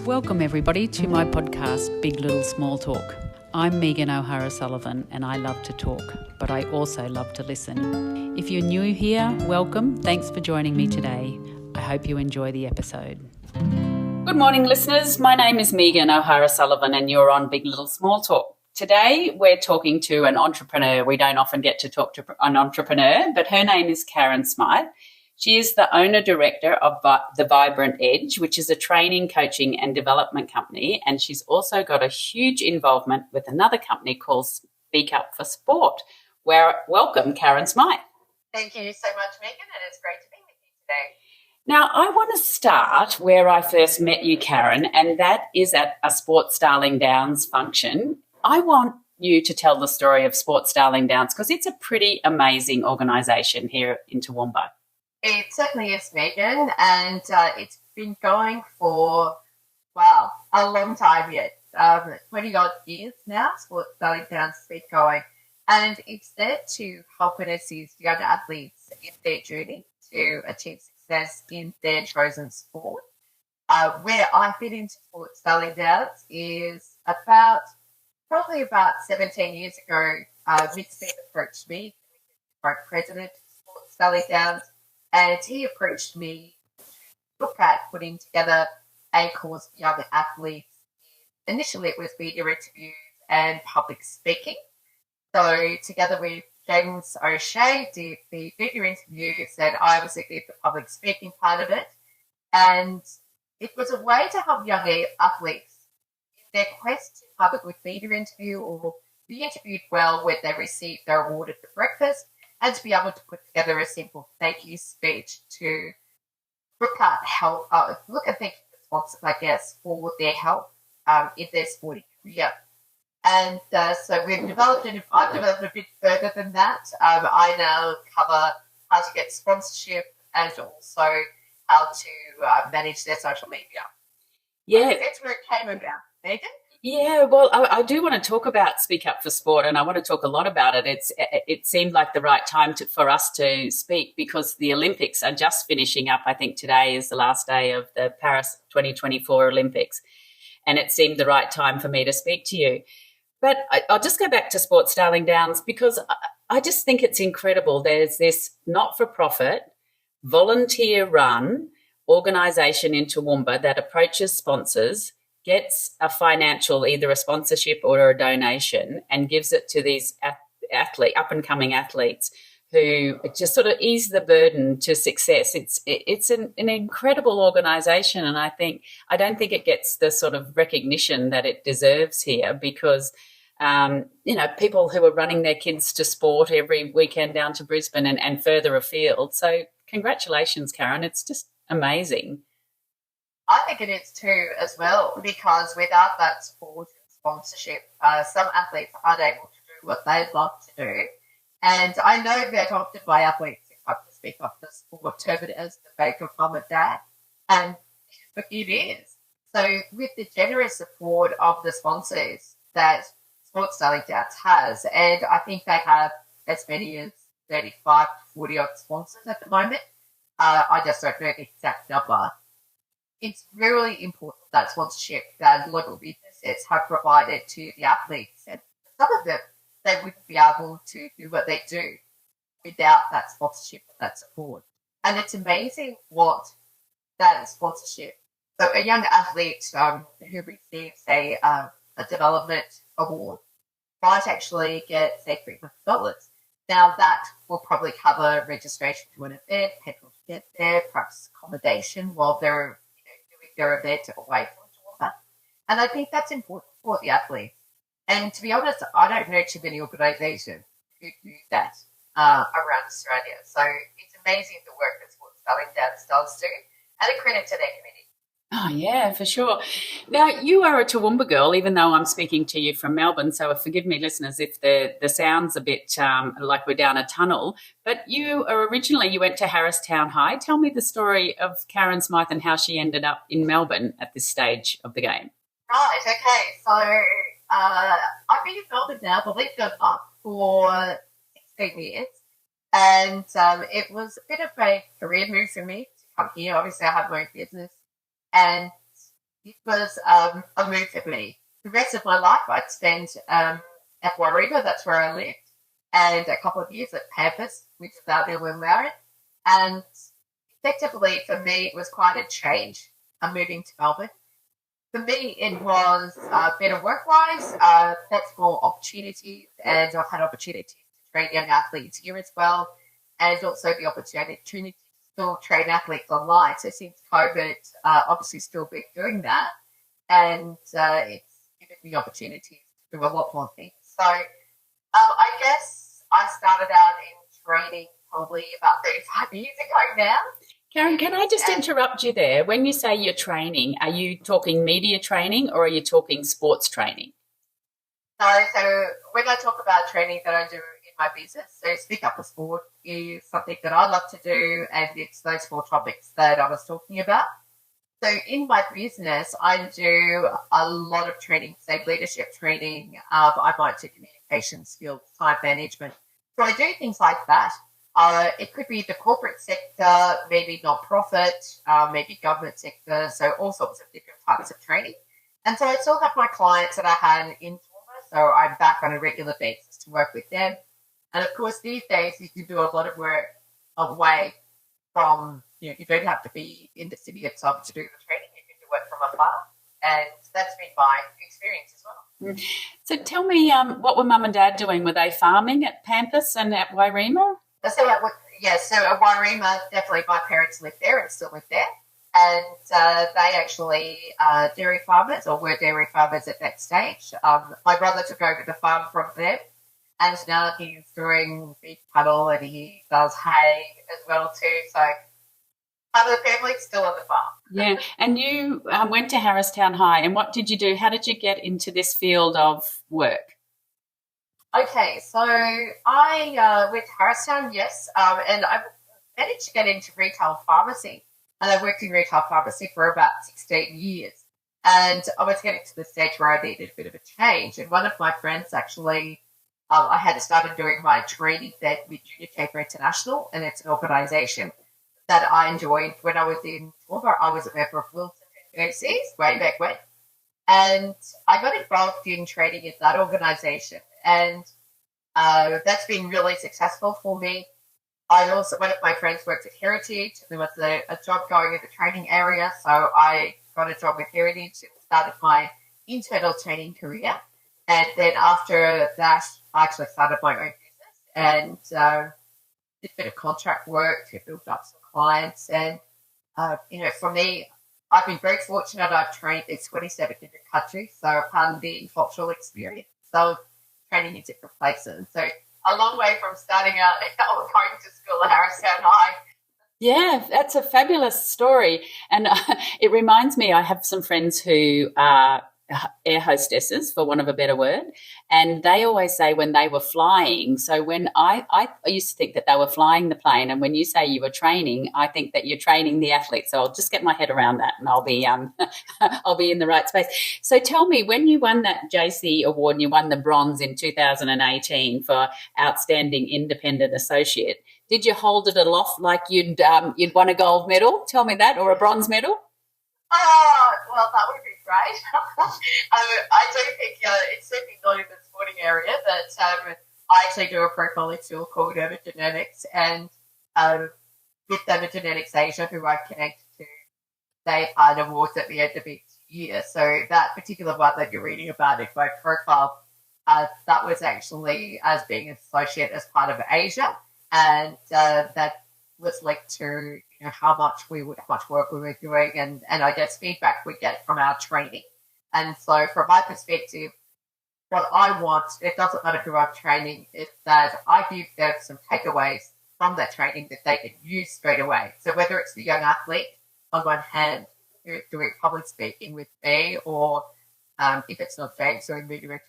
Welcome everybody to my podcast, Big Little Small Talk. I'm Megan O'Hara-Sullivan and I love to talk, but I also love to listen. If you're new here, welcome. Thanks for joining me today. I hope you enjoy the episode. Good morning, listeners. My name is Megan O'Hara-Sullivan and you're on Big Little Small Talk. Today, we're talking to an entrepreneur. We don't often get to talk to an entrepreneur, but her name is Karen Smythe. She is the owner-director of The Vibrant Edge, which is a training, coaching and development company. And she's also got a huge involvement with another company called Speak Up for Sport. Welcome, Karen Smythe. Thank you so much, Megan, and it's great to be with you today. Now, I want to start where I first met you, Karen, and that is at a Sports Darling Downs function. I want you to tell the story of Sports Darling Downs because it's a pretty amazing organisation here in Toowoomba. It certainly is, Megan, and it's been going for, a long time yet. 20-odd years now, Sports Darling Downs has been going, and it's there to help and assist young athletes in their journey to achieve success in their chosen sport. Where I fit into Sports Darling Downs is probably about 17 years ago. Mick Smith approached me, the president of Sports Darling Downs, and he approached me to look at putting together a course for young athletes. Initially, it was media interviews and public speaking. So together with James O'Shea did the media interviews, and I obviously did the public speaking part of it. And it was a way to help young athletes in their quest to publicly media interview or be interviewed well when they receive their award at the breakfast, and to be able to put together a simple thank you speech to look at thanking the sponsors, I guess, for their help in their sporting career. And so I've developed a bit further than that. I now cover how to get sponsorship and also how to manage their social media. Yeah. That's where it came about, Megan. Yeah, well, I do want to talk about Speak Up for Sport, and I want to talk a lot about it. It seemed like the right time for us to speak because the Olympics are just finishing up. I think today is the last day of the Paris 2024 Olympics, and it seemed the right time for me to speak to you. But I'll just go back to Sports Darling Downs because I just think it's incredible. There's this not-for-profit, volunteer-run organisation in Toowoomba that approaches sponsors, gets a financial, either a sponsorship or a donation, and gives it to these up-and-coming athletes who just sort of ease the burden to success. It's an incredible organisation, and I don't think it gets the sort of recognition that it deserves here because, people who are running their kids to sport every weekend down to Brisbane and further afield. So congratulations, Karen. It's just amazing. I think it is too as well, because without that support and sponsorship, some athletes aren't able to do what they'd love to do. And I know that often by athletes who come to speak up the sport term it as the fake of mum and dad, and it is. So with the generous support of the sponsors that Sports Darling Downs has, and I think they have as many as 35 to 40 odd sponsors at the moment. I just don't know the exact number. It's really important that sponsorship that local businesses have provided to the athletes. And some of them, they wouldn't be able to do what they do without that sponsorship and that support. And it's amazing what that sponsorship. So a young athlete who receives a development award might actually get, say, $300. Now that will probably cover registration to an event, petrol to get there, perhaps accommodation while they're their event away from Toowoomba. And I think that's important for the athletes. And to be honest, I don't know too many organisations who do that around Australia. So it's amazing the work that Sports Darling Downs does do, and a credit to their committee. Oh, yeah, for sure. Now, you are a Toowoomba girl, even though I'm speaking to you from Melbourne, so forgive me, listeners, if the sound's a bit like we're down a tunnel. But you went to Harristown High. Tell me the story of Karen Smythe and how she ended up in Melbourne at this stage of the game. Right, okay. So I've been in Melbourne now, believe it or not, for 16 years. And it was a bit of a career move for me to come here. Obviously, I have my own business. And it was a move for me. The rest of my life, I'd spent at Warreba, that's where I lived, and a couple of years at Pampers, which is out there when married. And effectively, for me, it was quite a change. I'm moving to Melbourne. For me, it was better work-wise, lots more opportunities, and I've had opportunities to train young athletes here as well, and also the opportunity to still train athletes online. So since COVID, obviously still been doing that, and it's given me opportunities to do a lot more things. So I guess I started out in training probably about 35 years ago now. Karen, can I just interrupt you there? When you say you're training, are you talking media training or are you talking sports training? So when I talk about training that I do in my business, so Speak Up for Sport is something that I love to do, and it's those 4 topics that I was talking about. So in my business, I do a lot of training, say leadership training. I might do communication skills, time management. So I do things like that. It could be the corporate sector, maybe not-profit, maybe government sector, so all sorts of different types of training. And so I still have my clients that I had in Toowoomba, so I'm back on a regular basis to work with them. And, of course, these days you can do a lot of work away from, you don't have to be in the city itself to do the training. You can do it from afar. And that's been my experience as well. So tell me, what were Mum and Dad doing? Were they farming at Pampas and at Wairema? So at Warrema, definitely my parents lived there and still live there. And they actually dairy farmers, or were dairy farmers at that stage. My brother took over the farm from them, and now he's doing beef cattle and he does hay as well too. So the family's still on the farm. Yeah, and you went to Harristown High, and what did you do? How did you get into this field of work? Okay, so I went to Harristown, yes, and I managed to get into retail pharmacy, and I worked in retail pharmacy for about 16 years, and I was getting to the stage where I needed a bit of a change, and one of my friends actually, I had started doing my training then with Junior Caper International, and it's an organisation that I enjoyed when I was in Toowoomba. I was a member of Wilson overseas way back when, and I got involved in training in that organisation. And that's been really successful for me. One of my friends worked at Heritage. There was a job going in the training area, so I got a job with Heritage and started my internal training career. And then after that, I actually started my own business and did a bit of contract work to build up some clients. And, for me, I've been very fortunate. I've trained in 27 different countries, so part of the cultural experience. So training in different places. So a long way from starting out going to school at Harristown High. Yeah, that's a fabulous story. And it reminds me, I have some friends who are air hostesses, for want of a better word, and they always say when they were flying, so when I used to think that they were flying the plane, and when you say you were training, I think that you're training the athletes. So I'll just get my head around that, and I'll be I'll be in the right space. So tell me, when you won that JC award and you won the bronze in 2018 for Outstanding Independent Associate, did you hold it aloft like you'd won a gold medal? Tell me that, or a bronze medal? Oh, well, that would be great. I do think it's certainly not in the sporting area, but I actually do a profiling tool called Genetics, and with Genetics Asia, who I connect to, they find awards at the end of each year. So that particular one that you're reading about in my profile, that was actually as being an associate as part of Asia, and that was linked to how much work we were doing, and I guess feedback we get from our training. And so from my perspective, what I want, it doesn't matter who I'm training, is that I give them some takeaways from that training that they can use straight away. So whether it's the young athlete on one hand who's doing public speaking with me, or if it's not me, doing media interviews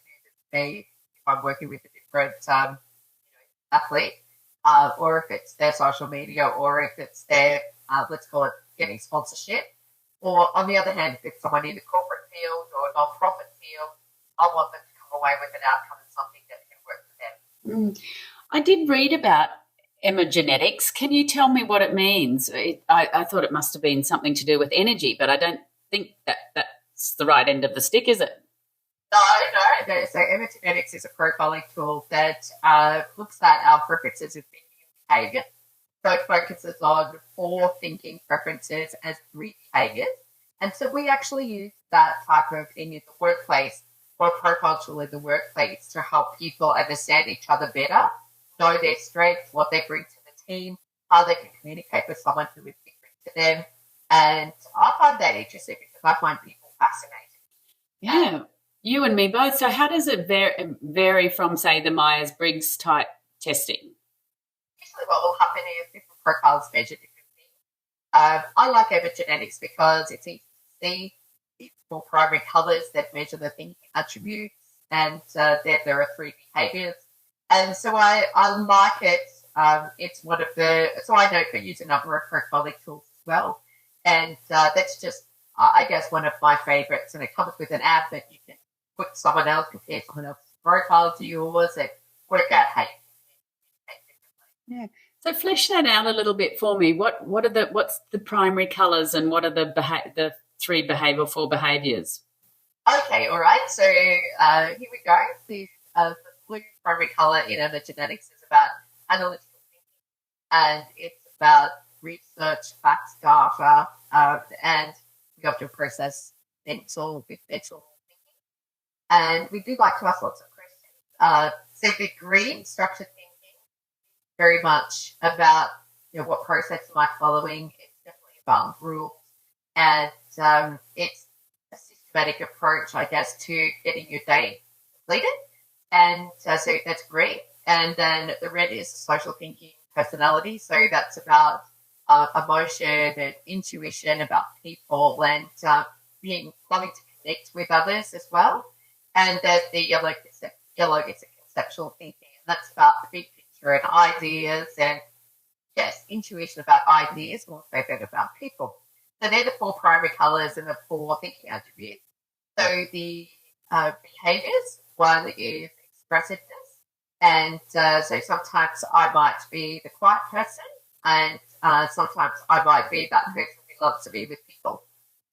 with me, if I'm working with a different athlete, or if it's their social media, or if it's their, let's call it, getting sponsorship. Or on the other hand, if it's someone in the corporate field or non-profit field, I want them to come away with an outcome and something that can work for them. I did read about emergenetics. Can you tell me what it means? I thought it must have been something to do with energy, but I don't think that it's the right end of the stick, is it? No. So epigenetics is a profiling tool that looks at our preferences in thinking and behaviour. So it focuses on 4 thinking preferences as 3 behaviours. And so we actually use that type of thing in the workplace, or a profile tool in the workplace, to help people understand each other better, know their strengths, what they bring to the team, how they can communicate with someone who is different to them. And I find that interesting because I find people fascinating. Yeah, you and me both. So how does it vary from, say, the Myers-Briggs type testing? Usually what will happen is different profiles measure different things. I like epigenetics because it's easy to see. It's more primary colours that measure the thinking attributes, and that there are 3 behaviours. And so I like it. It's one of the, so I know for use a number of profiling tools as well. And that's just, I guess, one of my favourites. And it comes with an app that you can put someone else, compare someone else's profile to yours, and work out how you can. Yeah. So flesh that out a little bit for me. What's the primary colours, and what are the 3 4 behaviours? Okay, all right. So here we go. The blue primary colour in epigenetics is about analytical thinking, and it's about research, facts, data, and we have to process mental thinking. And we do like to ask lots of questions. So the green structured thinking, very much about what process am I following. It's definitely about rules, and it's a systematic approach, I guess, to getting your day completed. And so that's green. And then the red is social thinking personality. So that's about emotion and intuition about people, and being loving to connect with others as well. And there's the yellow is a conceptual thinking, and that's about the big picture and ideas, and yes, intuition about ideas, more so than about people. So they're the 4 primary colours and the 4 thinking attributes. So the behaviours, one is expressiveness, and so sometimes I might be the quiet person, and sometimes I might be that person who loves to be with people.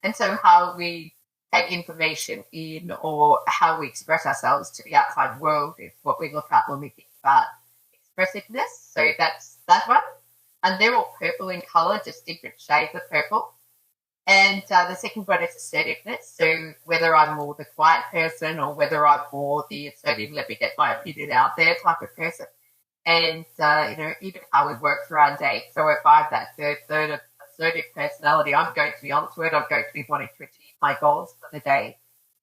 And so how we take information in, or how we express ourselves to the outside world, is what we look at when we think about expressiveness. So that's that one. And they're all purple in colour, just different shades of purple. And the second one is assertiveness. So whether I'm more the quiet person, or whether I'm more the assertive, let me get my opinion out there type of person. And, even how we work through our day. So if I have that third assertive personality, I'm going to be onto it. I'm going to be wanting to achieve my goals for the day.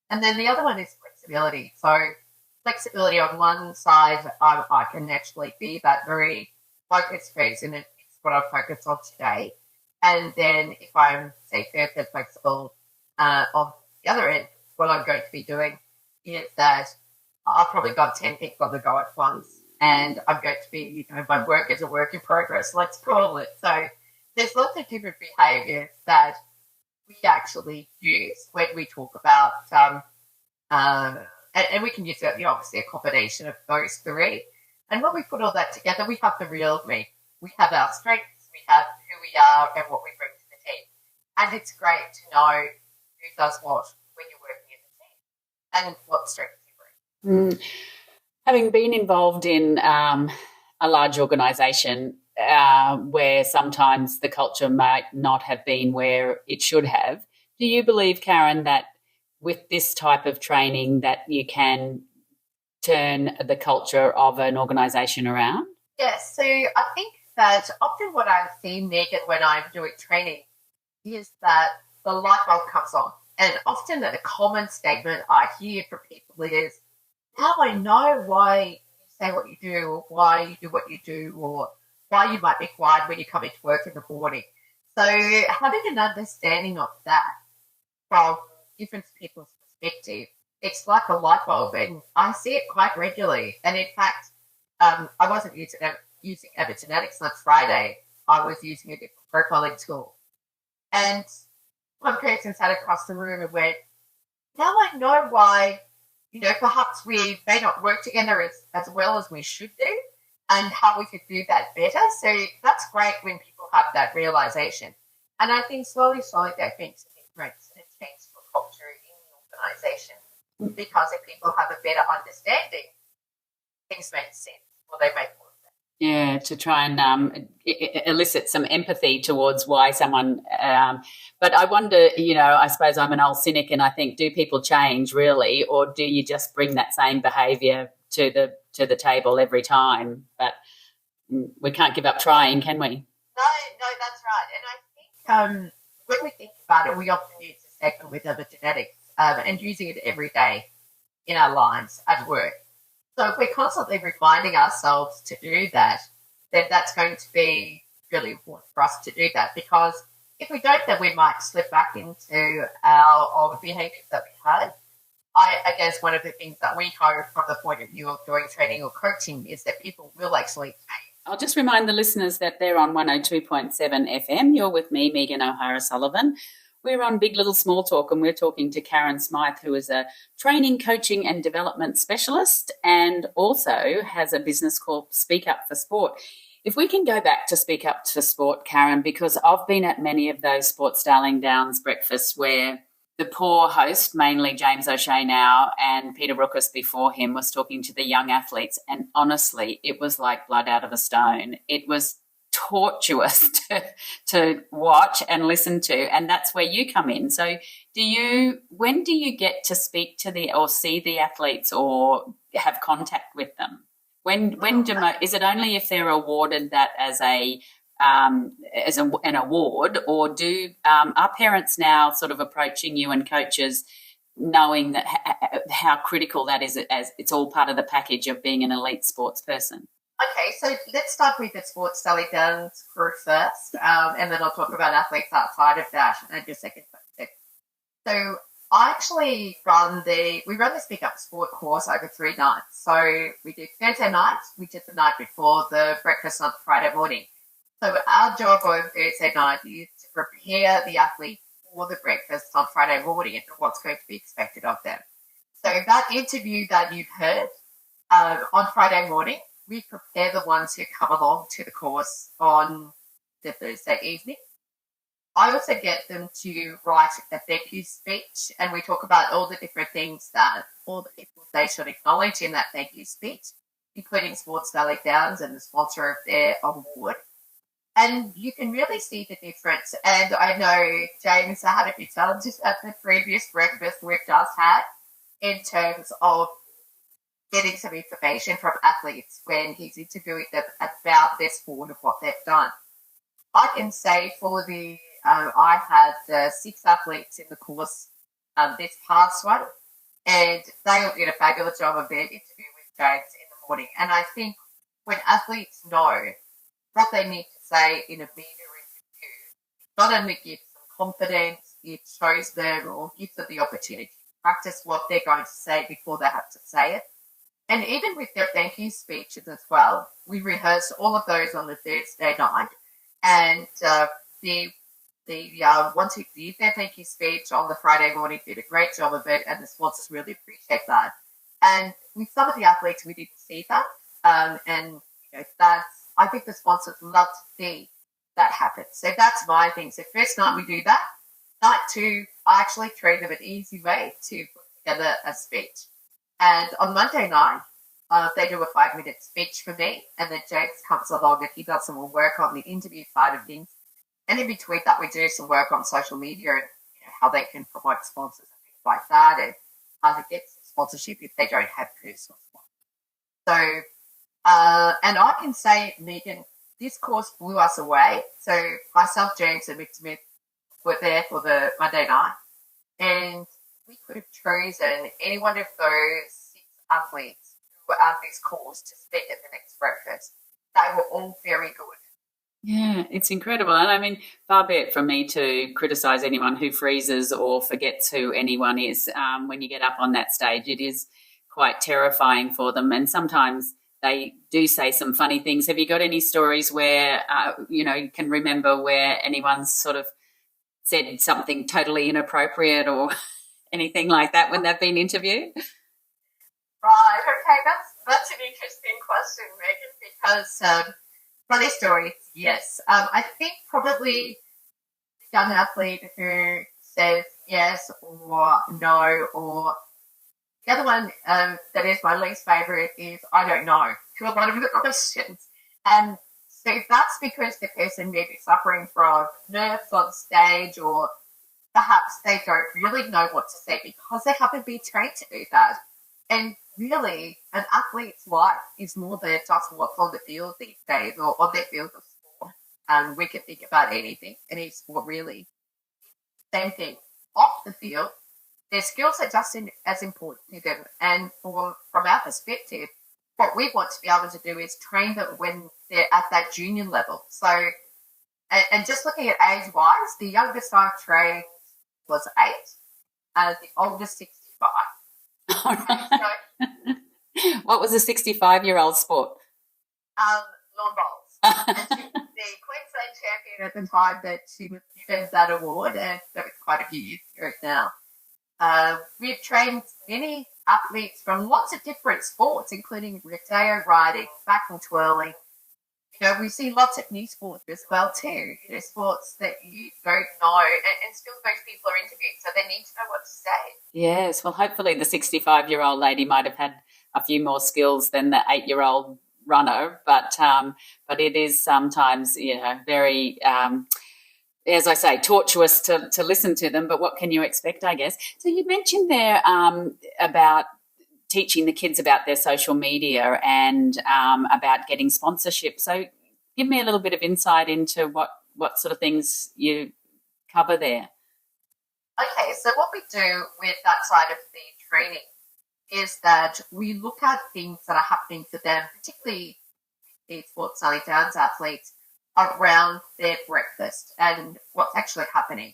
And then the other one is flexibility. So flexibility on one side, I can actually be that very focused person, and it's what I focus on today. And then if I'm, say, third and flexible on the other end, what I'm going to be doing is that I've probably got 10 things on the go at once, and I'm going to be, my work is a work in progress, let's call it. So there's lots of different behaviours that we actually use when we talk about, and we can use obviously a combination of those 3. And when we put all that together, we have the real me. We have our strengths, we have who we are, and what we bring to the team. And it's great to know who does what when you're working in the team, and what strengths you bring. Having been involved in a large organisation where sometimes the culture might not have been where it should have, do you believe, Karen, that with this type of training that you can turn the culture of an organisation around? Yes, so I think that often what I've seen, Megan, when I'm doing training is that the light bulb comes on. And often a common statement I hear from people is, now I know why you say what you do, or why you do what you do, or why you might be quiet when you come into work in the morning. So having an understanding of that from different people's perspective, it's like a light bulb, and I see it quite regularly. And in fact, I wasn't using epigenetics on Friday. I was using a different profiling tool. And one person sat across the room and went, now I know why, perhaps we may not work together as well as we should do, and how we could do that better. So that's great when people have that realisation. And I think slowly that makes a difference, and it changes the culture in organisation, because if people have a better understanding, things make sense, or they make more sense. Yeah, to try and elicit some empathy towards why someone. But I wonder, I suppose I'm an old cynic, and I think, do people change really, or do you just bring that same behaviour to the table every time? But we can't give up trying, can we? No, that's right. And I think when we think about it, we often use the segment with epigenetics and using it every day in our lives at work. So if we're constantly reminding ourselves to do that, then that's going to be really important for us to do that, because if we don't, then we might slip back into our old behaviours that we had. I guess one of the things that we hope from the point of view of doing training or coaching is that people will actually change. I'll just remind the listeners that they're on 102.7 FM. You're with me, Megan O'Hara-Sullivan. We're on Big Little Small Talk, and we're talking to Karen Smythe, who is a training, coaching and development specialist and also has a business called Speak Up for Sport. If we can go back to Speak Up for Sport, Karen, because I've been at many of those Sports Darling Downs breakfasts where the poor host, mainly James O'Shea now, and Peter Rookus before him, was talking to the young athletes, and honestly, it was like blood out of a stone. It was tortuous to watch and listen to, and that's where you come in. So when do you get to speak to or see the athletes or have contact with them? Is it only if they're awarded that as an award, or are parents now sort of approaching you and coaches knowing that how critical that is, as it's all part of the package of being an elite sports person? Okay, so let's start with the Sports Darling Downs crew first, and then I'll talk about athletes outside of that in just a second. So I actually run the Speak Up Sport course over 3 nights. So we did Thursday night, we did the night before the breakfast on Friday morning. So our job on Thursday night is to prepare the athletes for the breakfast on Friday morning and what's going to be expected of them. So that interview that you've heard on Friday morning, we prepare the ones who come along to the course on the Thursday evening. I also get them to write a thank you speech, and we talk about all the different things that all the people they should acknowledge in that thank you speech, including Sports Darling Downs and the sponsor of their award. And you can really see the difference. And I know James had a few challenges at the previous breakfast we've just had in terms of getting some information from athletes when he's interviewing them about their sport and what they've done. I can say for I had 6 athletes in the course this past one, and they all did a fabulous job of their interview with James in the morning. And I think when athletes know what they need to say in a media interview, not only gives them confidence, it shows them or gives them the opportunity to practice what they're going to say before they have to say it. And even with their thank you speeches as well, we rehearsed all of those on the Thursday night. And the ones who did their thank you speech on the Friday morning did a great job of it, and the sponsors really appreciate that. And with some of the athletes, we didn't see that. And I think the sponsors love to see that happen. So that's my thing. So first night we do that. Night 2, I actually train them an easy way to put together a speech. And on Monday night, they do a 5-minute speech for me, and then James comes along and he does some more work on the interview side of things. And in between that, we do some work on social media and how they can promote sponsors and things like that, and how to get some sponsorship if they don't have personal sponsors. So, and I can say, Megan, this course blew us away. So myself, James, and Mick Smith were there for the Monday night, and we could have chosen any one of those 6 athletes who were at this course to speak at the next breakfast. They were all very good. Yeah, it's incredible. And I mean, far be it from me to criticise anyone who freezes or forgets who anyone is. When you get up on that stage, it is quite terrifying for them. And sometimes they do say some funny things. Have you got any stories where, you can remember where anyone's sort of said something totally inappropriate or anything like that when they've been interviewed? Right, okay, that's an interesting question, Megan, because funny stories, yes. I think probably the young athlete who says yes or no, or the other one that is my least favourite is I don't know to a lot of the questions. And so that's because the person may be suffering from nerves on stage, or perhaps they don't really know what to say because they haven't been trained to do that. And really, an athlete's life is more than just what's on the field these days or on their field of sport. We can think about anything, any sport really. Same thing. Off the field, their skills are just as important to them. And from our perspective, what we want to be able to do is train them when they're at that junior level. So, and just looking at age-wise, the youngest I've trained was 8, and the oldest 65. All right. What was a 65-year-old sport? Lawn bowls. And she was the Queensland champion at the time that she was given that award, and that was quite a few years ago now. We've trained many athletes from lots of different sports, including rodeo riding, back and twirling. We see lots of new sports as well too. Sports that you don't know, and still most people are interviewed, so they need to know what to say. Yes, well, hopefully the 65-year-old lady might have had a few more skills than the 8-year-old runner, but it is sometimes, very, as I say, tortuous to listen to them, but what can you expect, I guess? So you mentioned there about teaching the kids about their social media and about getting sponsorship. So give me a little bit of insight into what sort of things you cover there. Okay, so what we do with that side of the training is that we look at things that are happening to them, particularly the Sports Sally Downs athletes, around their breakfast and what's actually happening.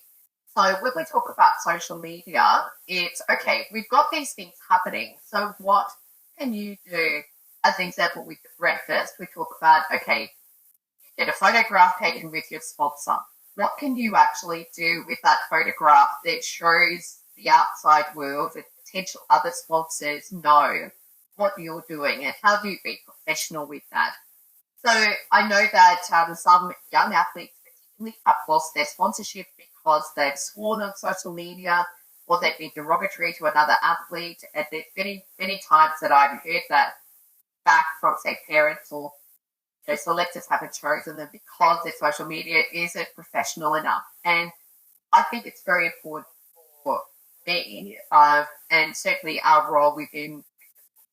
So when we talk about social media, it's, okay, we've got these things happening. So what can you do? As an example, with breakfast, we talk about, okay, you get a photograph taken with your sponsor. What can you actually do with that photograph that shows the outside world and potential other sponsors know what you're doing, and how do you be professional with that? So I know that some young athletes particularly have lost their sponsorship because they've sworn on social media, or they've been derogatory to another athlete. And there's many times that I've heard that back from, say, parents or selectors haven't chosen them because their social media isn't professional enough. And I think it's very important for me, and certainly our role within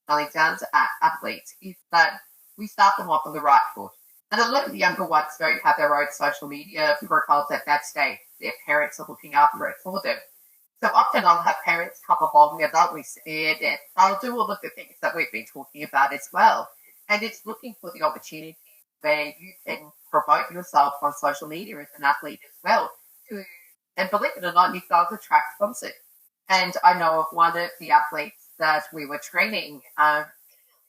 Sally Downs athletes, is that we start them off on the right foot. And a lot of the younger ones don't have their own social media profiles at that stage. Their parents are looking after it for them. So often I'll have parents come along and they'll listen in, and they'll do all of the things that we've been talking about as well. And it's looking for the opportunity where you can promote yourself on social media as an athlete as well. And believe it or not, it does attract sponsors. And I know of one of the athletes that we were training,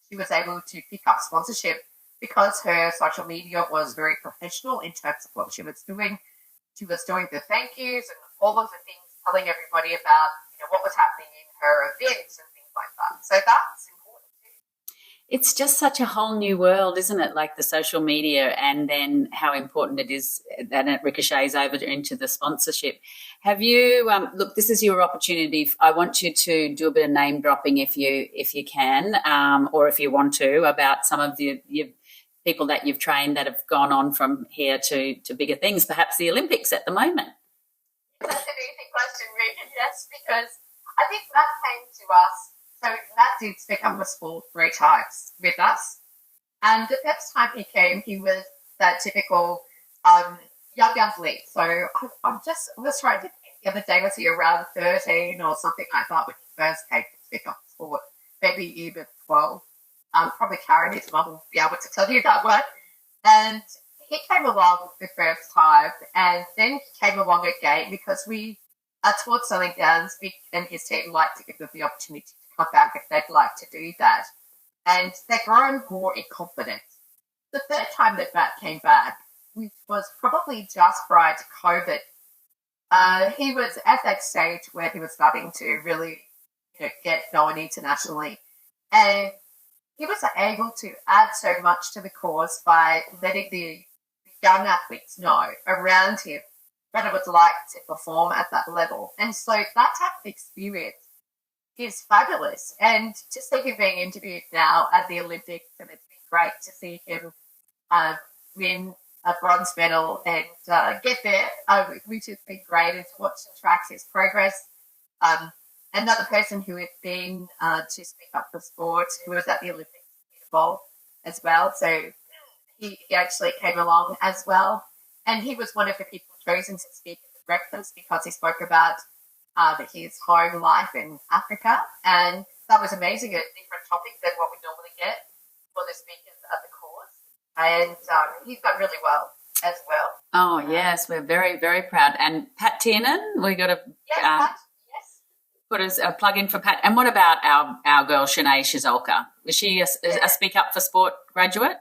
she was able to pick up sponsorship because her social media was very professional in terms of what she was doing. She was doing the thank yous and all of the things, telling everybody about what was happening in her events and things like that. So that's important too. It's just such a whole new world, isn't it? Like the social media, and then how important it is that it ricochets over into the sponsorship. Have you look? This is your opportunity. I want you to do a bit of name dropping if you can, or if you want to, about some of your people that you've trained that have gone on from here to bigger things, perhaps the Olympics at the moment. That's an easy question, Regan. Yes, because I think Matt came to us. So Matt did become a sport 3 times with us. And the first time he came, he was that typical young athlete. So I was trying to think the other day, was he around 13 or something like that when he first came to pick up sport, maybe even 12. Probably Karen, his mum, will be able to tell you that one. And he came along the first time, and then he came along again because we are towards Sally Downs, and his team like to give them the opportunity to come back if they'd like to do that. And they're growing more in confidence. The third time that Matt came back, which was probably just prior to COVID, he was at that stage where he was starting to really get known internationally. And he was able to add so much to the cause by letting the young athletes know around him what it was like to perform at that level. And so that type of experience is fabulous. And to see him being interviewed now at the Olympics, and it's been great to see him win a bronze medal and get there, which has been great, and to watch and track his progress. Another person who has been to speak up for sport, who was at the Olympics bowl as well. So he actually came along as well. And he was one of the people chosen to speak at the breakfast because he spoke about his home life in Africa. And that was amazing, a different topic than what we normally get for the speakers at the course. And he's done really well as well. Oh, yes, we're very, very proud. And Pat Tiernan, we got to put a plug in for Pat. And what about our girl, Shanae Shizolka? Was she a Speak Up for Sport graduate?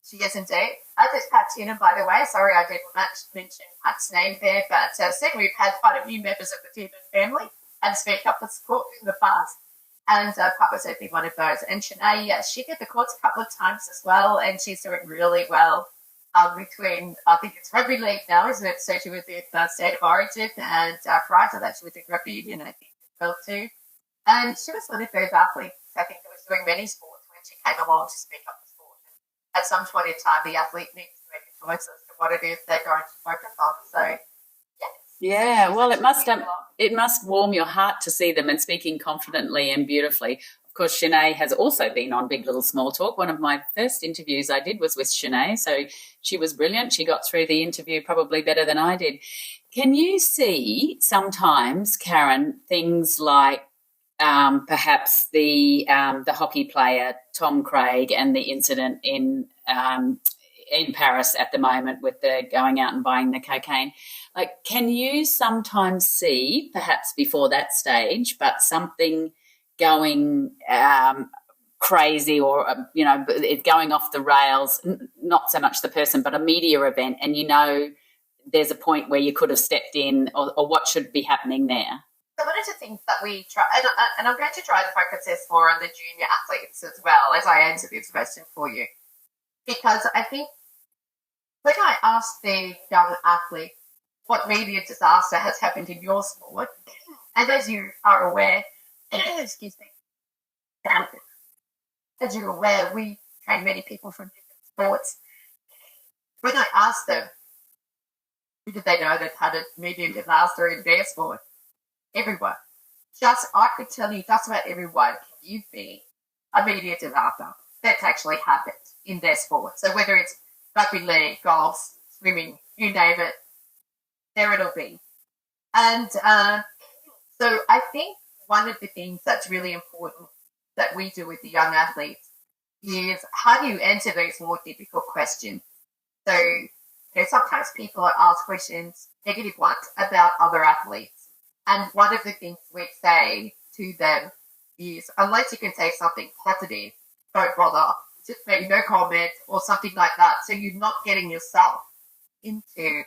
She is indeed. This Pat Tiernan, by the way. Sorry I didn't mention Pat's name there, but certainly we've had quite a few members of the Tiernan family and Speak Up for Sport in the past. And Papa's certainly one of those. And Shanae, yes, she did the courts a couple of times as well, and she's doing really well between, I think it's rugby league now, isn't it? So she was in State of Origin, and prior to that she was in rugby union, I think, as well too. And she was one of those athletes, I think, who was doing many sports when she came along to speak up for sport. And at some point in time, the athlete needs to make a choice as to what it is they're going to focus on. So, yeah, well, it must warm your heart to see them and speaking confidently and beautifully. Of course, Shanae has also been on Big Little Small Talk. One of my first interviews I did was with Shanae, so she was brilliant. She got through the interview probably better than I did. Can you see sometimes, Karen, things like perhaps the hockey player Tom Craig and the incident in Paris at the moment with the going out and buying the cocaine? Like, can you sometimes see, perhaps before that stage, but something going crazy or, it going off the rails, not so much the person, but a media event, and there's a point where you could have stepped in, or what should be happening there? So one of the things that we try, and I'm going to try to focus this more on the junior athletes as well as I answer this question for you, because I think when I ask the young athlete what media disaster has happened in your sport, and as you are aware, excuse me, as you're aware, we train many people from different sports. When I ask them, who did they know that had a media disaster in their sport? Everyone. I could tell you just about everyone can you be a media disaster that's actually happened in their sport. So whether it's rugby league, golf, swimming, you name it, there it'll be. And so I think one of the things that's really important that we do with the young athletes is how do you answer those more difficult questions? So sometimes people are asked questions, negative ones, about other athletes. And one of the things we say to them is, unless you can say something positive, don't bother. Just make no comment or something like that. So you're not getting yourself into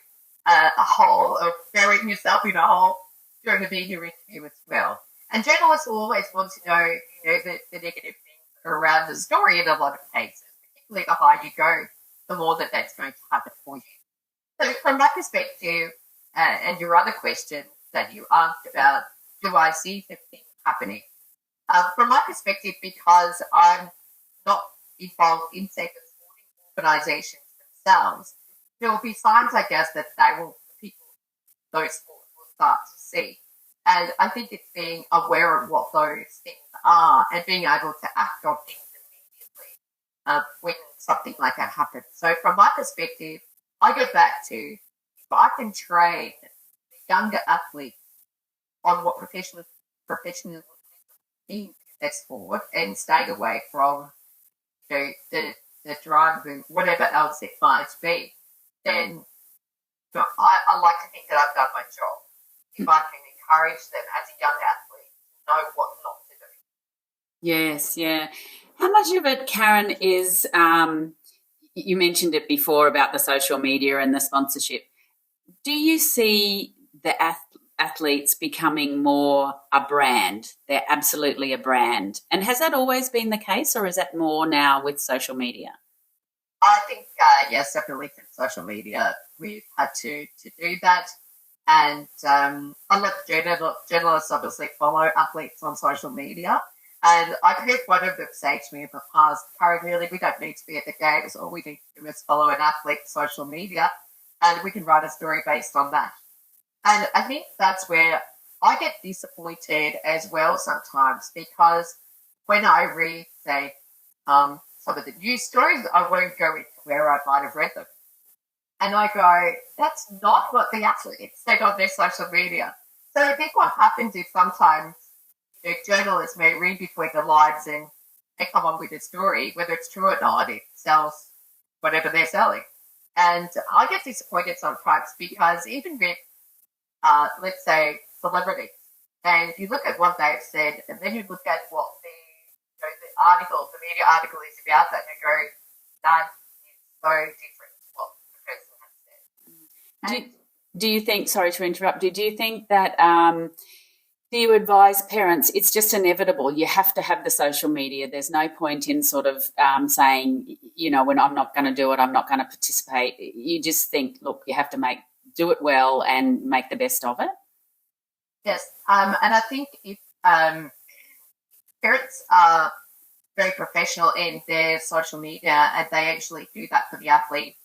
a hole or burying yourself in a hole during a media interview as well. And journalists will always want to know, the negative things around the story in a lot of cases, particularly the higher you go, the more that's going to happen for you. So from my perspective, and your other question that you asked about, do I see things happening? From my perspective, because I'm not involved in second sporting organisations themselves, there will be signs, I guess, that those sports will start to see. And I think it's being aware of what those things are and being able to act on things immediately when something like that happens. So from my perspective, I go back to, if I can train the younger athletes on what professionalism means in their sport and stay away from the drug and whatever else it might be, then I like to think that I've done my job. If I can encourage them as a young athlete to know what not to do. Yes, yeah. How much of it, Karen, is, you mentioned it before about the social media and the sponsorship. Do you see the athletes becoming more a brand? They're absolutely a brand. And has that always been the case, or is that more now with social media? I think, yes, definitely with social media, we've had to do that. And a lot of journalists obviously follow athletes on social media. And I've heard one of them say to me in the past, Karen, really, we don't need to be at the games. All we need to do is follow an athlete's social media and we can write a story based on that. And I think that's where I get disappointed as well sometimes, because when I read, say, some of the news stories, I won't go into where I might have read them. And I go, that's not what the athletes said on their social media. So I think what happens is sometimes journalists may read between the lines and they come on with a story, whether it's true or not, it sells whatever they're selling. And I get disappointed sometimes because even with, let's say, celebrities, and you look at what they've said and then you look at what the article, the media article is about that, and you go, that is so different to what the person has said. Do you think, sorry to interrupt you, do you think that, do you advise parents, it's just inevitable, you have to have the social media, there's no point in sort of saying, when I'm not going to do it, I'm not going to participate. You just think, look, you have to do it well and make the best of it? Yes, and I think if parents are very professional in their social media and they actually do that for the athlete.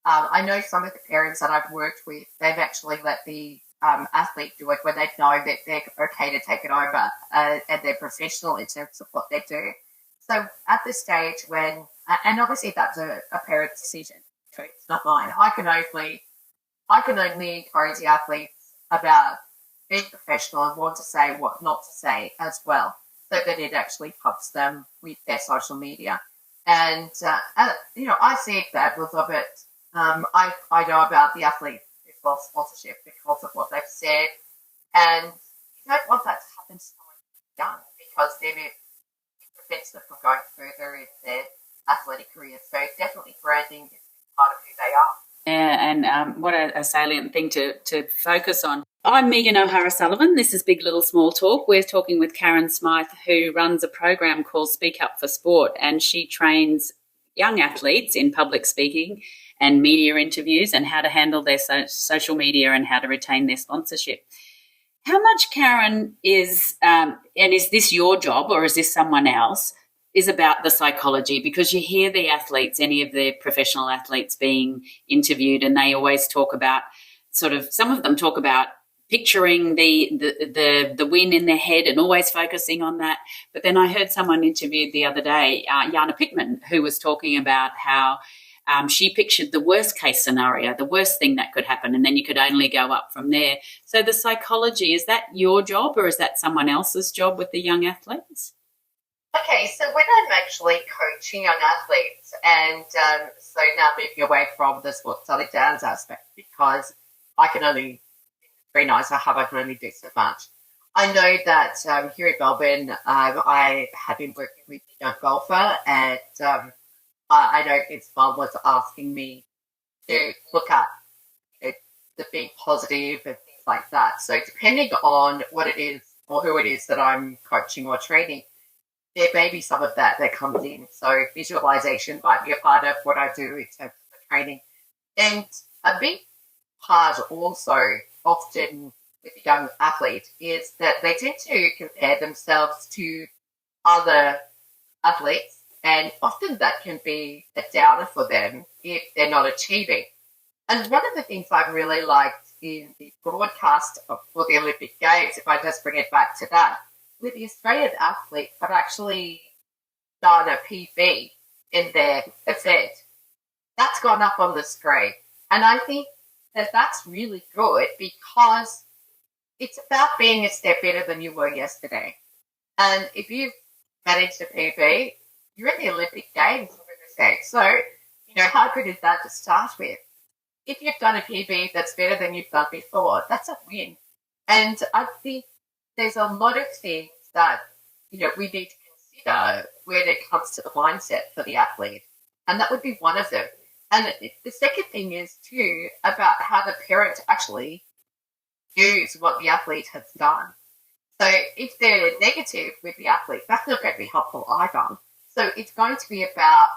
I know some of the parents that I've worked with, they've actually let the athlete do it when they know that they're okay to take it over and they're professional in terms of what they do. So at the stage when, and obviously that's a parent's decision, so it's not mine. I can only encourage the athletes about being professional and want to say what not to say as well, so that it actually helps them with their social media. And, I see that a little bit. I know about the athletes who've lost sponsorship because of what they've said. And you don't want that to happen to someone young, because then it prevents them from going further in their athletic career. So definitely branding is part of who they are. Yeah, and what a salient thing to focus on. I'm Megan O'Hara-Sullivan. This is Big Little Small Talk. We're talking with Karen Smythe, who runs a program called Speak Up for Sport, and she trains young athletes in public speaking and media interviews and how to handle their social media and how to retain their sponsorship. How much, Karen, is, and is this your job or is this someone else, is about the psychology? Because you hear the athletes, any of the professional athletes being interviewed, and they always talk about some of them talk about picturing the win in their head and always focusing on that. But then I heard someone interviewed the other day, Jana Pittman, who was talking about how she pictured the worst case scenario, the worst thing that could happen, and then you could only go up from there. So the psychology, is that your job or is that someone else's job with the young athletes? Okay, so when I'm actually coaching young athletes, and so now moving away from the sports selling downs aspect, because I can only, very nice, I can only do so much. I know that here in Melbourne, I have been working with a young golfer, and I know his mum was asking me to look at the being positive and things like that. So depending on what it is or who it is that I'm coaching or training, there may be some of that comes in. So visualization might be a part of what I do in terms of the training. And a big part also often with a young athlete is that they tend to compare themselves to other athletes, and often that can be a downer for them if they're not achieving. And one of the things I've really liked in the broadcast for the Olympic Games, if I just bring it back to that, with the Australian athletes have actually done a PB in their event. That's gone up on the screen. And I think that that's really good, because it's about being a step better than you were yesterday. And if you've managed a PB, you're in the Olympic Games, for goodness sake. So, how good is that to start with? If you've done a PB that's better than you've done before, that's a win. And I think there's a lot of things that, we need to consider when it comes to the mindset for the athlete. And that would be one of them. And the second thing is, too, about how the parent actually views what the athlete has done. So if they're negative with the athlete, that's not going to be helpful either. So it's going to be about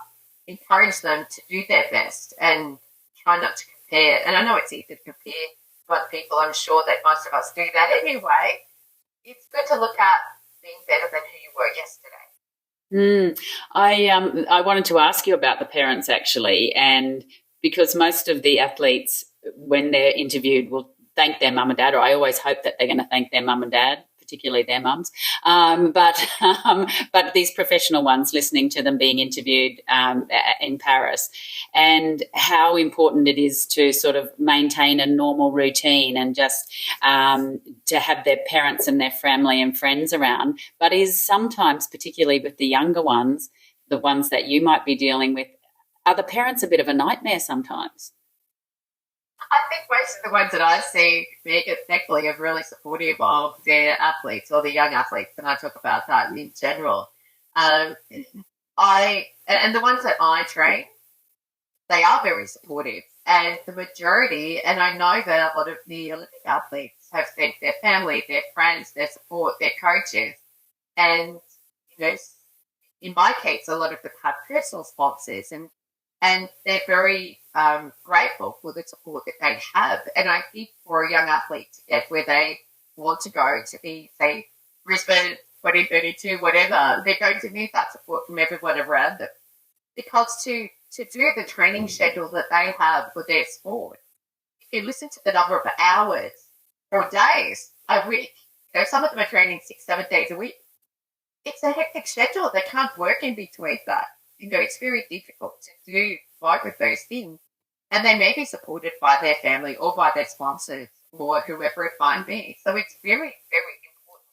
encourage them to do their best and try not to compare. And I know it's easy to compare but people, I'm sure that most of us do that anyway. It's good to look at being better than who you were yesterday. I wanted to ask you about the parents actually, and because most of the athletes, when they're interviewed, will thank their mum and dad, or I always hope that they're going to thank their mum and dad, particularly their mums. But these professional ones, listening to them being interviewed in Paris, and how important it is to sort of maintain a normal routine and just to have their parents and their family and friends around, but is sometimes, particularly with the younger ones, the ones that you might be dealing with, are the parents a bit of a nightmare sometimes? I think most of the ones that I see, Megan, thankfully, are really supportive of their athletes or the young athletes, and I talk about that in general. And the ones that I train, they are very supportive, and the majority, and I know that a lot of the Olympic athletes have thanked their family, their friends, their support, their coaches, and in my case, a lot of them have personal sponsors, and they're very grateful for the support that they have. And I think for a young athlete to get where they want to go to be, say, Brisbane 2032, whatever, they're going to need that support from everyone around them. Because to do the training schedule that they have for their sport, if you listen to the number of hours or days a week, some of them are training 6-7 days a week. It's a hectic schedule. They can't work in between that. It's very difficult to do both of those things. And they may be supported by their family or by their sponsors or whoever it might be. So it's very, very important.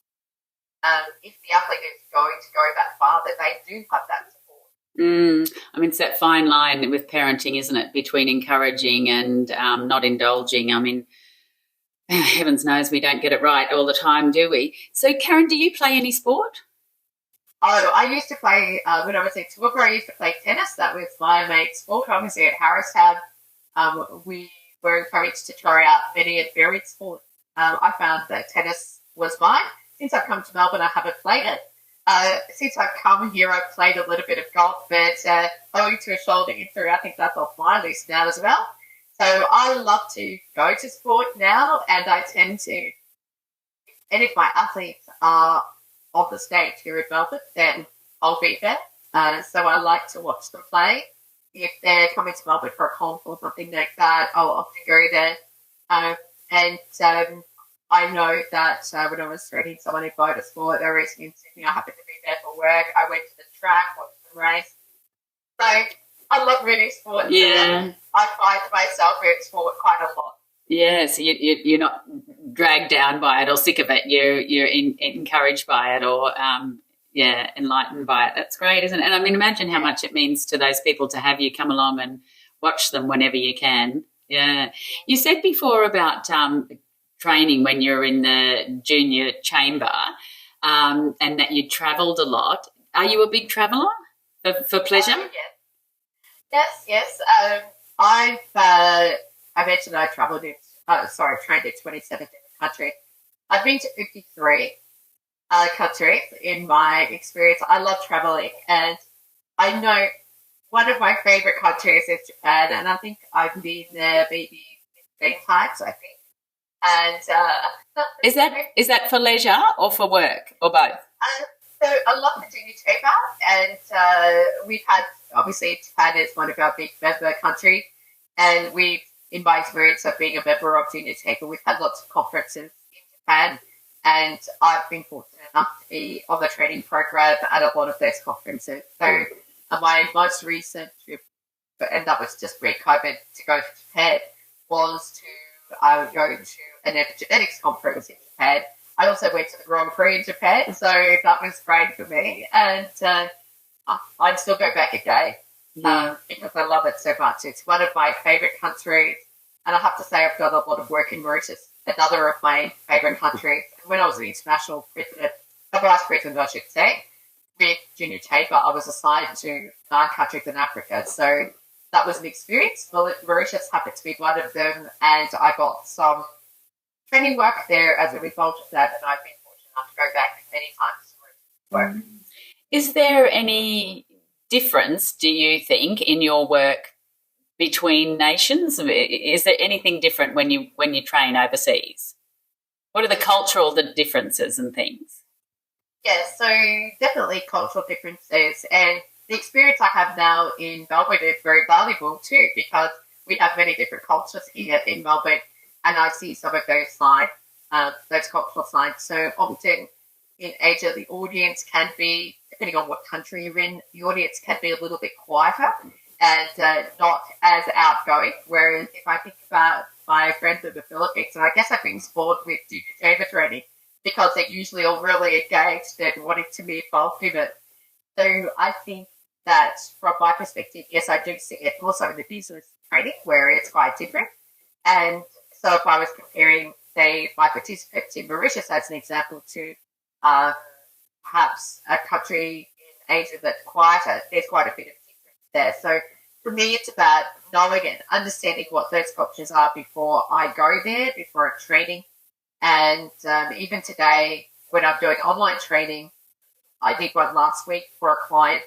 If the athlete is going to go that far, that they do have that support. I mean, it's that fine line with parenting, isn't it, between encouraging and not indulging. I mean, heavens knows we don't get it right all the time, do we? So, Karen, do you play any sport? Oh, I used to play, when I was in Toowoomba, I used to play tennis. That was my main sport. Obviously at Harristown, we were encouraged to try out many and varied sports. I found that tennis was mine. Since I've come to Melbourne, I haven't played it. Since I've come here, I've played a little bit of golf, but owing to a shoulder injury, I think that's off my list now as well. So I love to go to sport now, and I tend to, if any of my athletes are of the stage here in Melbourne, then I'll be there. So I like to watch them play. If they're coming to Melbourne for a conf or something like that, I'll often go there. I know that when I was training someone in motorsport, they were in Sydney, I happened to be there for work. I went to the track, watched the race. So I love really sport. Yeah. I find myself in sport quite a lot. Yeah, so you're not dragged down by it or sick of it. You're encouraged by it or enlightened by it. That's great, isn't it? And I mean, imagine how much it means to those people to have you come along and watch them whenever you can. Yeah. You said before about training when you're in the junior chamber and that you travelled a lot. Are you a big traveller for pleasure? Yes. I mentioned I trained in 27 different countries. I've been to 53 countries in my experience. I love traveling, and I know one of my favourite countries is Japan, and I think I've been there maybe 15 times, I think. And is that for leisure or for work or both? So I love the junior chamber, and we've had, obviously, Japan is one of our big member countries, and in my experience of being a member of Junior Chamber, we've had lots of conferences in Japan, and I've been fortunate enough to be on the training program at a lot of those conferences. So my most recent trip, and that was just pre-COVID, to go to Japan, was to go to an epigenetics conference in Japan. I also went to the Grand Prix in Japan, so that was great for me, and I'd still go back again. Because I love it so much. It's one of my favourite countries, and I have to say I've done a lot of work in Mauritius, another of my favourite countries. When I was an international president, vice president, I should say, with Junior Chamber, I was assigned to 9 countries in Africa, so that was an experience. Well, Mauritius happened to be one of them, and I got some training work there as a result of that, and I've been fortunate enough to go back many times to work. Is there any difference, do you think, in your work between nations? Is there anything different when you train overseas? What are the differences and things? Yeah, so definitely cultural differences, and the experience I have now in Melbourne is very valuable too, because we have many different cultures here in Melbourne, and I see some of those cultural signs. So often in Asia, the audience can be, depending on what country you're in, the audience can be a little bit quieter and not as outgoing. Whereas if I think about my friends in the Philippines, and I guess I've been spoiled with Toowoomba training, because they're usually all really engaged and wanting to be involved in it. So I think that from my perspective, yes, I do see it also in the business training where it's quite different. And so if I was comparing, say, my participants in Mauritius as an example to perhaps a country in Asia that's quieter, there's quite a bit of difference there. So for me, it's about knowing and understanding what those cultures are before I go there, before I'm training. And even today, when I'm doing online training, I did one last week for a client,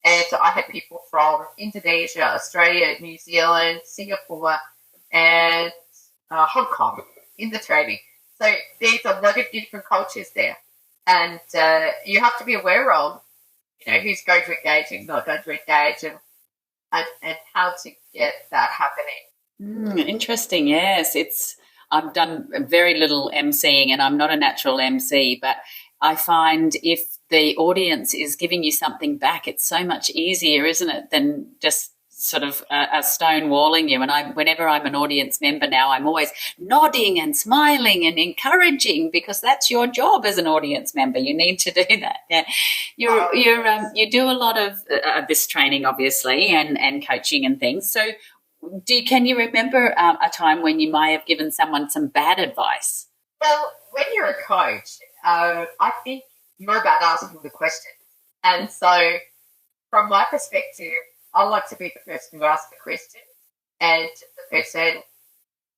and I had people from Indonesia, Australia, New Zealand, Singapore, and Hong Kong in the training. So there's a lot of different cultures there, and you have to be aware of, who's going to engage and not going to engage, and how to get that happening. Interesting. Yes, I've done very little emceeing, and I'm not a natural MC, but I find if the audience is giving you something back, it's so much easier, isn't it, than just sort of a stonewalling you. And whenever I'm an audience member now, I'm always nodding and smiling and encouraging, because that's your job as an audience member. You need to do that. Yeah. You do a lot of this training, obviously, and coaching and things. So can you remember a time when you might have given someone some bad advice? Well, when you're a coach, I think you're about asking the questions. And so from my perspective, I like to be the person who asks the question and the person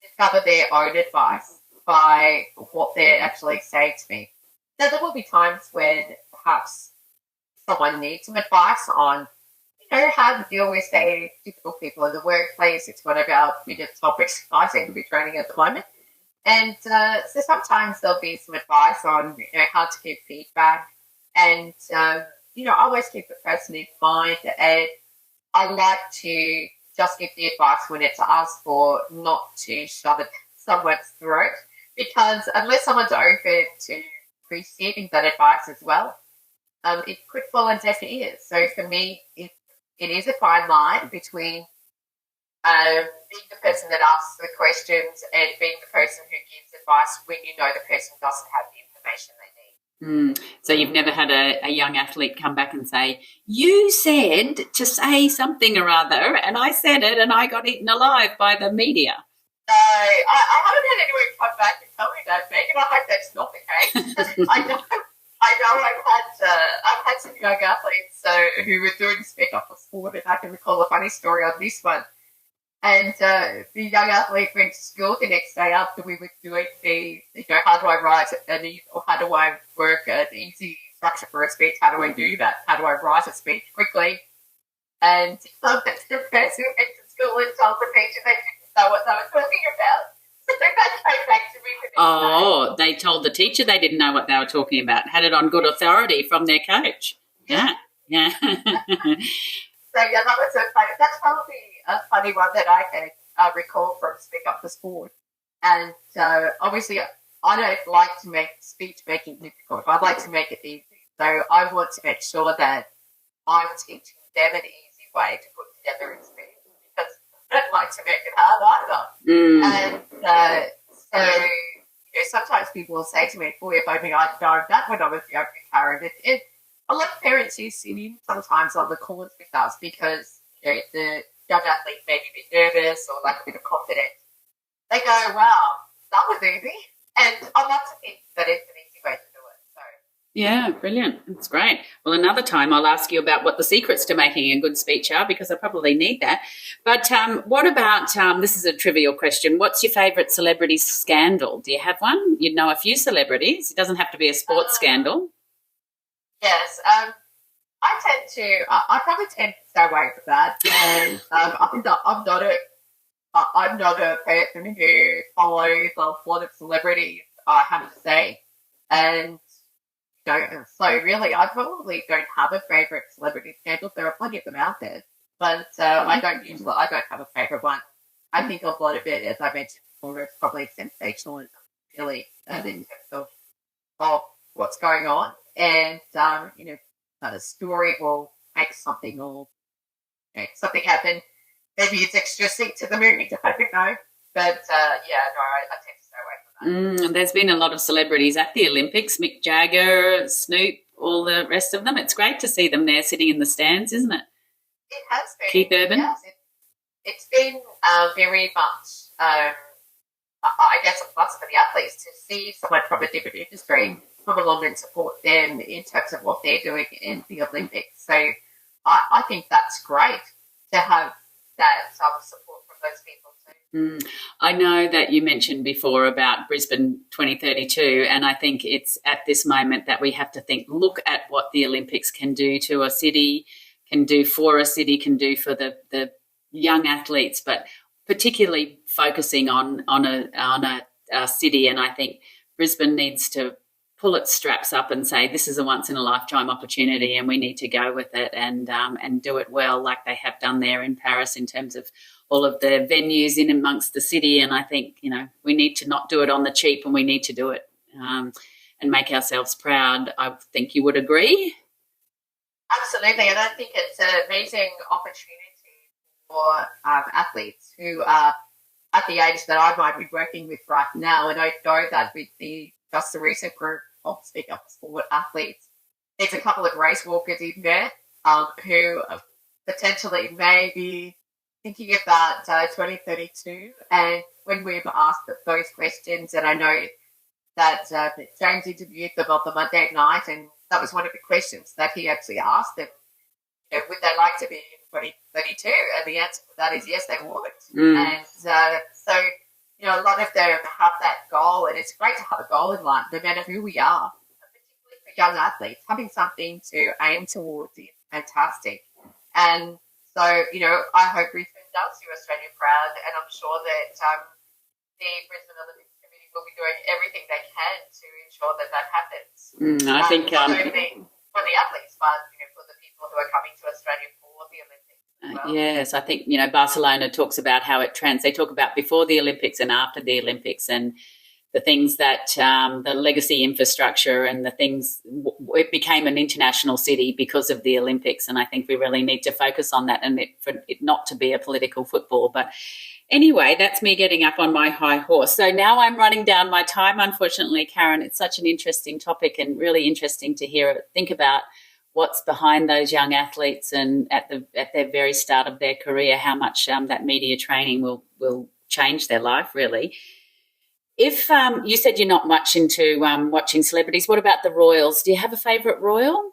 discover their own advice by what they're actually saying to me. Now, there will be times when perhaps someone needs some advice on how to deal with, say, difficult people in the workplace. It's one of our biggest topics I seem to be training at the moment. And so sometimes there'll be some advice on how to give feedback. And, I always keep the person in mind. And I like to just give the advice when it's asked for, not to shove it someone's throat. Because unless someone's open to receiving that advice as well, it could fall on deaf ears. So for me, it is a fine line between being the person that asks the questions and being the person who gives advice when you know the person doesn't have the information they need. So you've never had a young athlete come back and say, you said to say something or other, and I said it and I got eaten alive by the media? No, I haven't had anyone come back and tell me that, Megan. I hope that's not the case. I know I've had some young athletes who were doing Speak Up for Sport, and I can recall a funny story on this one. And the young athlete went to school the next day after we were doing the, how do I write or how do I work an easy structure for a speech? How do I do that? How do I write a speech quickly? And the person who went to school and told the teacher they didn't know what they were talking about. So they came back to me the next day. They told the teacher they didn't know what they were talking about. Had it on good authority from their coach. Yeah. So, that was that's probably a funny one that I can recall from Speak Up for Sport. And obviously, I don't like to make speech making difficult. I'd like to make it easy. So I want to make sure that I'm teaching them an easy way to put together a speech, because I don't like to make it hard either. And sometimes people will say to me, boy, if only I'd known that when I was younger, Karen. A lot of parents who sit in sometimes on the calls with us because the young athlete may be a bit nervous or lack a bit of confidence. They go, wow, that was easy. And I like to think that it's an easy way to do it. So. Yeah, brilliant. That's great. Well, another time I'll ask you about what the secrets to making a good speech are, because I probably need that. But what about, this is a trivial question, what's your favourite celebrity scandal? Do you have one? You'd know a few celebrities. It doesn't have to be a sports scandal. Yes. I tend to, I probably tend to stay away from that, and I'm not a person who follows a lot of celebrities, I have to say, and so really, I probably don't have a favorite celebrity scandal. There are plenty of them out there, but I don't have a favorite one. I think a lot of it, as I mentioned before, is probably sensational and silly, and in terms of what's going on, and a story will make something or something happen. Maybe it's extra to the movie. I don't know, but I tend to stay away from that. There's been a lot of celebrities at the Olympics, Mick Jagger, Snoop, all the rest of them. It's great to see them there sitting in the stands, isn't it? It has been. Keith Urban? Yes, it's been very much, I guess, a plus for the athletes to see someone from a different industry come along and support them in terms of what they're doing in the Olympics. So I think that's great to have that support from those people too. I know that you mentioned before about Brisbane 2032, and I think it's at this moment that we have to look at what the Olympics can do to a city, can do for a city, can do for the young athletes, but particularly focusing on a city. And I think Brisbane needs to pull its straps up and say, this is a once in a lifetime opportunity and we need to go with it and do it well, like they have done there in Paris in terms of all of the venues in amongst the city. And I think, we need to not do it on the cheap, and we need to do it and make ourselves proud. I think you would agree. Absolutely. And I think it's an amazing opportunity for athletes who are at the age that I might be working with right now. And I know that with the recent group of Speak Up for Sport athletes, there's a couple of race walkers in there who potentially may be thinking about 2032. And when we've asked those questions, and I know that James interviewed them on the Monday night, and that was one of the questions that he actually asked them, would they like to be in 2032? And the answer to that is yes, they would. And so, a lot of them have that goal, and it's great to have a goal in life, no matter who we are, particularly for young athletes. Having something to aim towards is fantastic. And so, I hope Brisbane does do Australia proud, and I'm sure that the Brisbane Olympics Committee will be doing everything they can to ensure that happens. I think not only for the athletes, but for the people who are coming to Australia for the Olympics. Well. Yes, I think, Barcelona talks about how they talk about before the Olympics and after the Olympics, and the things that the legacy infrastructure and the things, it became an international city because of the Olympics. And I think we really need to focus on that, and for it not to be a political football. But anyway, that's me getting up on my high horse. So now I'm running down my time, unfortunately, Karen. It's such an interesting topic, and really interesting to think about what's behind those young athletes, and at their very start of their career, how much that media training will change their life, really. If you said you're not much into watching celebrities, what about the royals? Do you have a favourite royal?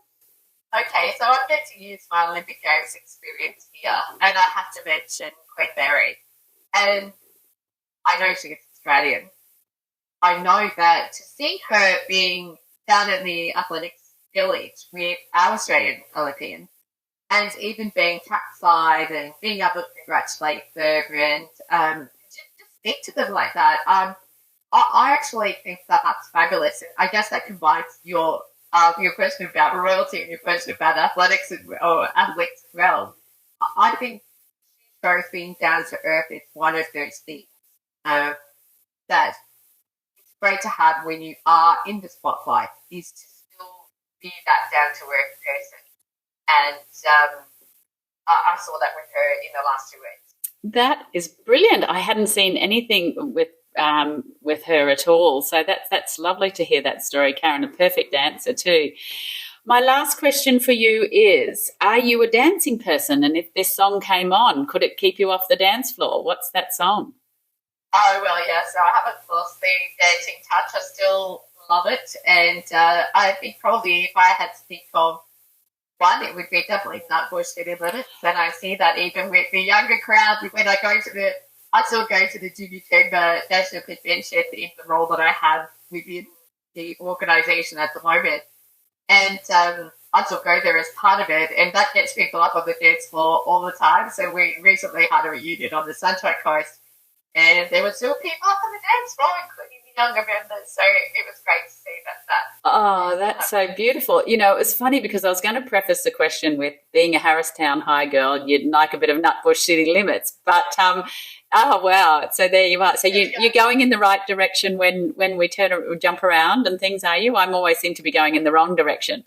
Okay, so I'm going to use my Olympic Games experience here, and I have to mention Queen Mary. And I know she's Australian. I know that to see her being down in the athletics village with our Australian Olympians, and even being trackside and being able to congratulate them and just speak to them like that, I actually think that that's fabulous. And I guess that combines your question about royalty and your question about athletics or athletes as well. I think both being down to earth is one of those things that it's great to have when you are in the spotlight, is to still be that down to earth person. And I saw that with her in the last 2 weeks. That is brilliant. I hadn't seen anything with her at all. So that's lovely to hear that story, Karen. A perfect answer too. My last question for you is, are you a dancing person? And if this song came on, could it keep you off the dance floor? What's that song? Oh, well, yeah, so I haven't lost the dancing touch. I still love it. And I think probably if I had to think of one, it would be definitely Nutbush City Limits. And I see that even with the younger crowd, when I still go to the Toowoomba National Convention in the role that I have within the organisation at the moment. And I still go there as part of it, and that gets people up on the dance floor all the time. So we recently had a reunion on the Sunshine Coast, and there were still people up on the dance floor, including the younger members. So it was great to see that. Oh, that's so beautiful. You know, it's funny because I was going to preface the question with being a Harristown High girl, you'd like a bit of Nutbush city limits. But, oh, wow. So there you are. So you're going in the right direction when we jump around and things, are you? I'm always seem to be going in the wrong direction.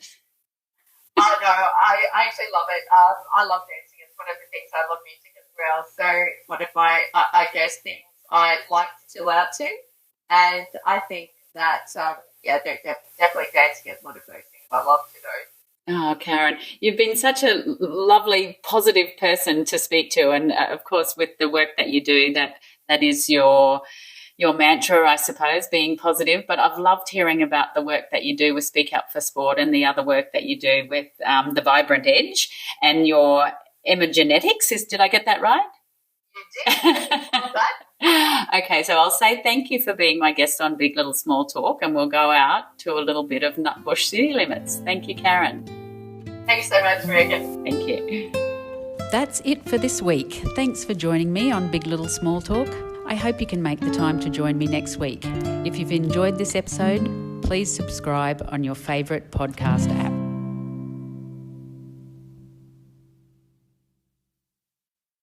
Oh, no, I actually love it. I love dancing. It's one of the things I love music as well. So one of my, I guess, things I like to chill out to. And I think that, definitely dancing is one of those things I love to do. Oh, Karen, you've been such a lovely, positive person to speak to. And, of course, with the work that you do, that is your mantra, I suppose, being positive. But I've loved hearing about the work that you do with Speak Up for Sport and the other work that you do with the Vibrant Edge and your epigenetics. Did I get that right? You did. Okay, so I'll say thank you for being my guest on Big Little Small Talk, and we'll go out to a little bit of Nutbush City Limits. Thank you, Karen. Thanks so much, Megan. Thank you. That's it for this week. Thanks for joining me on Big Little Small Talk. I hope you can make the time to join me next week. If you've enjoyed this episode, please subscribe on your favourite podcast app.